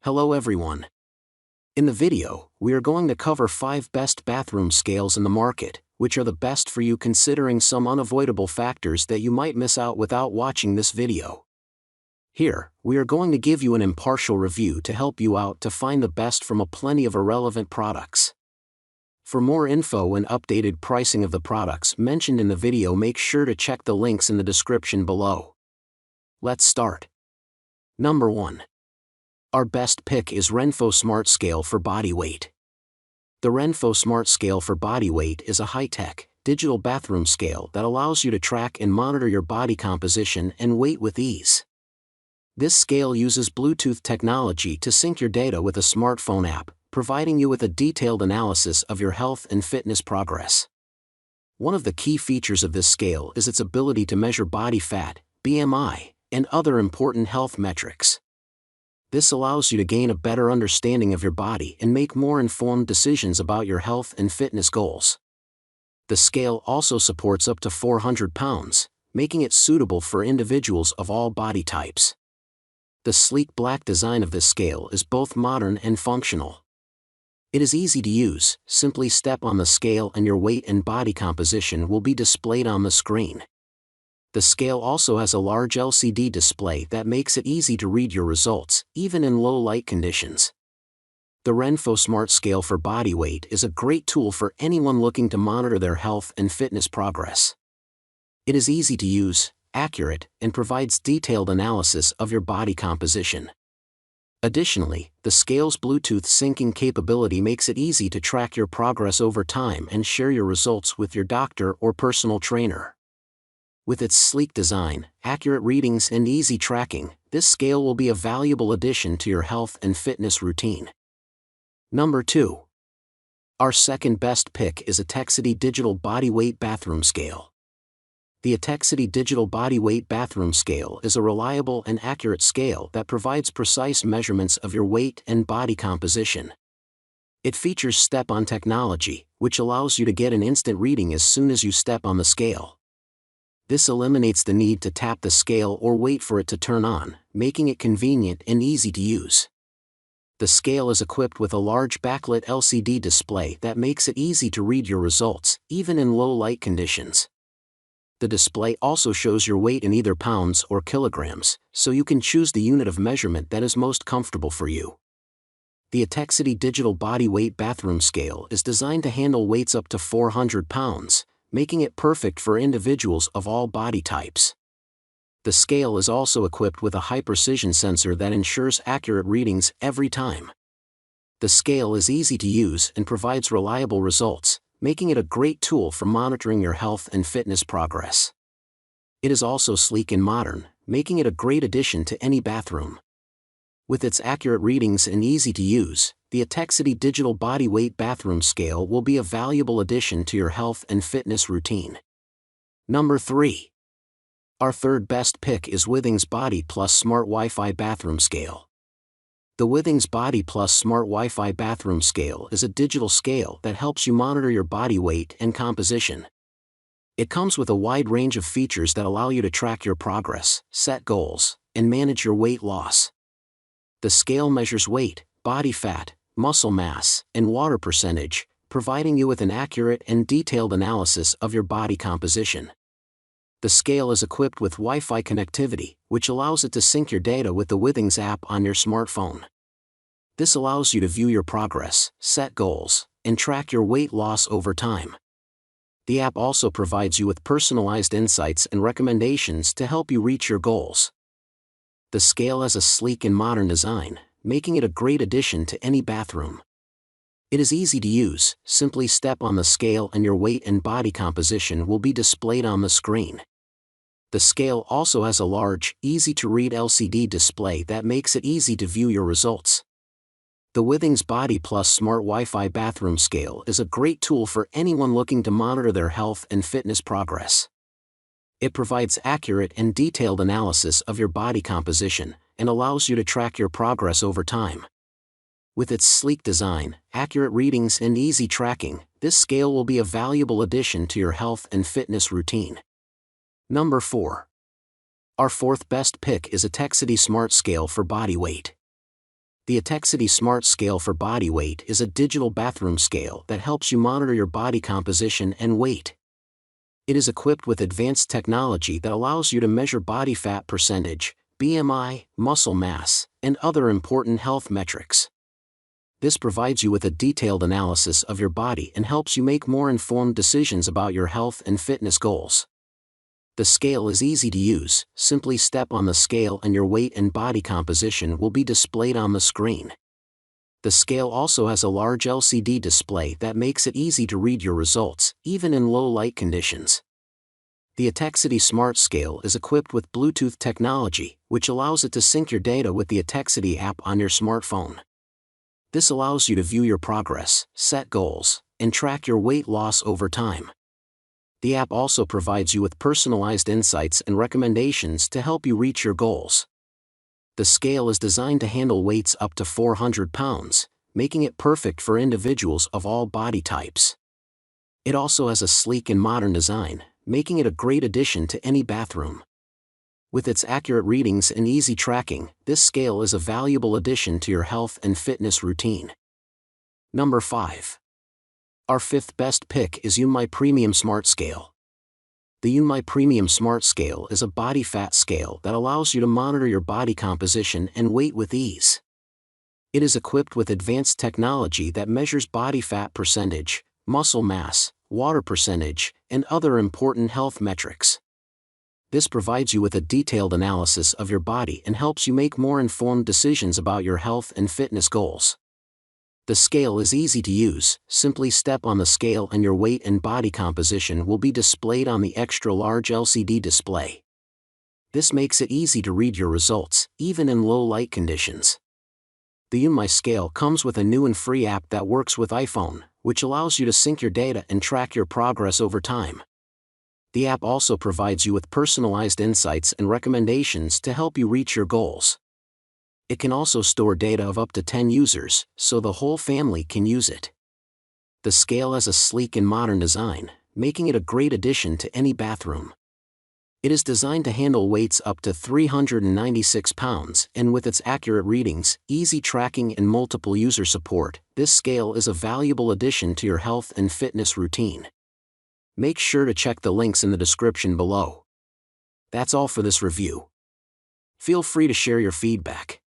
Hello everyone. In the video, we are going to cover 5 best bathroom scales in the market, which are the best for you considering some unavoidable factors that you might miss out without watching this video. Here, we are going to give you an impartial review to help you out to find the best from a plenty of irrelevant products. For more info and updated pricing of the products mentioned in the video, make sure to check the links in the description below. Let's start. Number 1. Our best pick is RENPHO Smart Scale for body weight. The RENPHO Smart Scale for body weight is a high-tech, digital bathroom scale that allows you to track and monitor your body composition and weight with ease. This scale uses Bluetooth technology to sync your data with a smartphone app, providing you with a detailed analysis of your health and fitness progress. One of the key features of this scale is its ability to measure body fat, BMI, and other important health metrics. This allows you to gain a better understanding of your body and make more informed decisions about your health and fitness goals. The scale also supports up to 400 pounds, making it suitable for individuals of all body types. The sleek black design of this scale is both modern and functional. It is easy to use. Simply step on the scale and your weight and body composition will be displayed on the screen. The scale also has a large LCD display that makes it easy to read your results, even in low light conditions. The RENPHO Smart Scale for body weight is a great tool for anyone looking to monitor their health and fitness progress. It is easy to use, accurate, and provides detailed analysis of your body composition. Additionally, the scale's Bluetooth syncing capability makes it easy to track your progress over time and share your results with your doctor or personal trainer. With its sleek design, accurate readings, and easy tracking, this scale will be a valuable addition to your health and fitness routine. Number 2. Our second best pick is Etekcity Digital Body Weight Bathroom Scale. The Etekcity Digital Body Weight Bathroom Scale is a reliable and accurate scale that provides precise measurements of your weight and body composition. It features step-on technology, which allows you to get an instant reading as soon as you step on the scale. This eliminates the need to tap the scale or wait for it to turn on, making it convenient and easy to use. The scale is equipped with a large backlit LCD display that makes it easy to read your results, even in low light conditions. The display also shows your weight in either pounds or kilograms, so you can choose the unit of measurement that is most comfortable for you. The Etekcity Digital Body Weight Bathroom Scale is designed to handle weights up to 400 pounds, making it perfect for individuals of all body types. The scale is also equipped with a high-precision sensor that ensures accurate readings every time. The scale is easy to use and provides reliable results, making it a great tool for monitoring your health and fitness progress. It is also sleek and modern, making it a great addition to any bathroom. With its accurate readings and easy to use, the Etekcity Digital Body Weight Bathroom Scale will be a valuable addition to your health and fitness routine. Number 3. Our third best pick is Withings Body Smart Wi-Fi Bathroom Scale. The Withings Body Smart Wi-Fi Bathroom Scale is a digital scale that helps you monitor your body weight and composition. It comes with a wide range of features that allow you to track your progress, set goals, and manage your weight loss. The scale measures weight, body fat, muscle mass, and water percentage, providing you with an accurate and detailed analysis of your body composition. The scale is equipped with Wi-Fi connectivity, which allows it to sync your data with the Withings app on your smartphone. This allows you to view your progress, set goals, and track your weight loss over time. The app also provides you with personalized insights and recommendations to help you reach your goals. The scale has a sleek and modern design, making it a great addition to any bathroom. It is easy to use. Simply step on the scale and your weight and body composition will be displayed on the screen. The scale also has a large, easy-to-read LCD display that makes it easy to view your results. The Withings Body Smart Wi-Fi Bathroom Scale is a great tool for anyone looking to monitor their health and fitness progress. It provides accurate and detailed analysis of your body composition, and allows you to track your progress over time. With its sleek design, accurate readings, and easy tracking, this scale will be a valuable addition to your health and fitness routine. Number 4. Our fourth best pick is Etekcity Smart Scale for body weight. The Etekcity Smart Scale for Body Weight is a digital bathroom scale that helps you monitor your body composition and weight. It is equipped with advanced technology that allows you to measure body fat percentage, BMI, muscle mass, and other important health metrics. This provides you with a detailed analysis of your body and helps you make more informed decisions about your health and fitness goals. The scale is easy to use. Simply step on the scale and your weight and body composition will be displayed on the screen. The scale also has a large LCD display that makes it easy to read your results, even in low light conditions. The Etekcity Smart Scale is equipped with Bluetooth technology, which allows it to sync your data with the Etekcity app on your smartphone. This allows you to view your progress, set goals, and track your weight loss over time. The app also provides you with personalized insights and recommendations to help you reach your goals. The scale is designed to handle weights up to 400 pounds, making it perfect for individuals of all body types. It also has a sleek and modern design, making it a great addition to any bathroom. With its accurate readings and easy tracking, this scale is a valuable addition to your health and fitness routine. Number 5. Our fifth best pick is YUNMAI Premium Smart Scale. The YUNMAI Premium Smart Scale is a body fat scale that allows you to monitor your body composition and weight with ease. It is equipped with advanced technology that measures body fat percentage, muscle mass, water percentage, and other important health metrics. This provides you with a detailed analysis of your body and helps you make more informed decisions about your health and fitness goals. The scale is easy to use. Simply step on the scale and your weight and body composition will be displayed on the extra-large LCD display. This makes it easy to read your results, even in low light conditions. The YUNMAI scale comes with a new and free app that works with iPhone, which allows you to sync your data and track your progress over time. The app also provides you with personalized insights and recommendations to help you reach your goals. It can also store data of up to 10 users, so the whole family can use it. The scale has a sleek and modern design, making it a great addition to any bathroom. It is designed to handle weights up to 396 pounds, and with its accurate readings, easy tracking and multiple user support, this scale is a valuable addition to your health and fitness routine. Make sure to check the links in the description below. That's all for this review. Feel free to share your feedback.